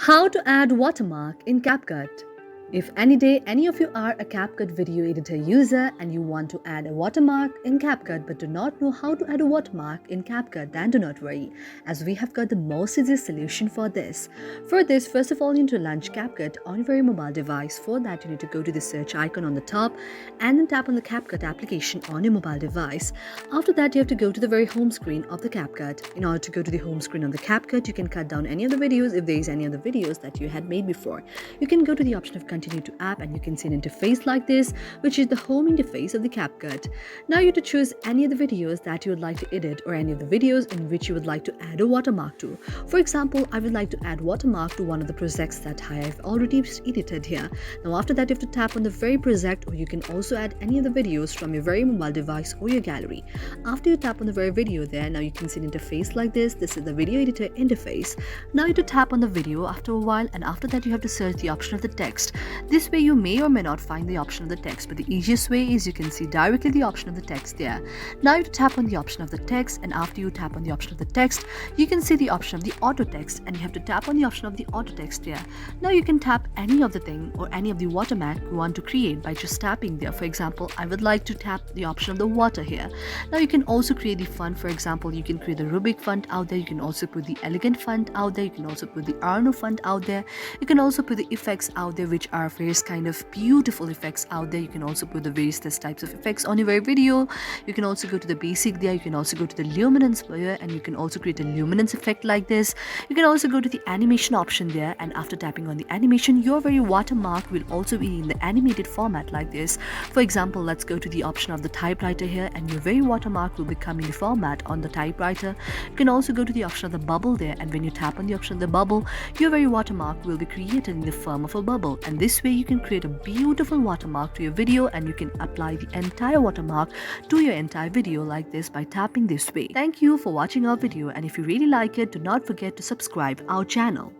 How to add watermark in CapCut. If any day any of you are a CapCut video editor user and you want to add a watermark in CapCut but do not know how to add a watermark in CapCut, then do not worry, as we have got the most easiest solution for this. For this, first of all, you need to launch CapCut on your very mobile device. For that, you need to go to the search icon on the top and then tap on the CapCut application on your mobile device. After that, you have to go to the very home screen of the CapCut. In order to go to the home screen of the CapCut, you can cut down any of the videos if there is any other videos that you had made before. You can go to the option of continue to app and you can see an interface like this, which is the home interface of the CapCut. Now you have to choose any of the videos that you would like to edit or any of the videos in which you would like to add a watermark to. For example, I would like to add watermark to one of the projects that I have already edited here. Now after that, you have to tap on the very project, or you can also add any of the videos from your very mobile device or your gallery. After you tap on the very video there, now you can see an interface like this. This is the video editor interface. Now you have to tap on the video after a while, and after that you have to search the option of the text. This way you may or may not find the option of the text, but the easiest way is you can see directly the option of the text there. Now you have to tap on the option of the text, and after you tap on the option of the text, you can see the option of the auto text, and you have to tap on the option of the auto text there. Now you can tap any of the thing or any of the watermark you want to create by just tapping there. For example, I would like to tap the option of the water here. Now you can also create the font. For example, you can create the Rubik font out there. You can also put the elegant font out there. You can also put the Arno font out there. You can also put the effects out there, which are various kind of beautiful effects out there. You can also put the various types of effects on your very video. You can also go to the basic there. You can also go to the luminance layer, and you can also create a luminance effect like this. You can also go to the animation option there, and after tapping on the animation, your very watermark will also be in the animated format like this. For example, let's go to the option of the typewriter here, and your very watermark will become in the format on the typewriter. You can also go to the option of the bubble there, and when you tap on the option of the bubble, your very watermark will be created in the form of a bubble. And this way you can create a beautiful watermark to your video, and you can apply the entire watermark to your entire video like this by tapping this way. Thank you for watching our video, and if you really like it, do not forget to subscribe our channel.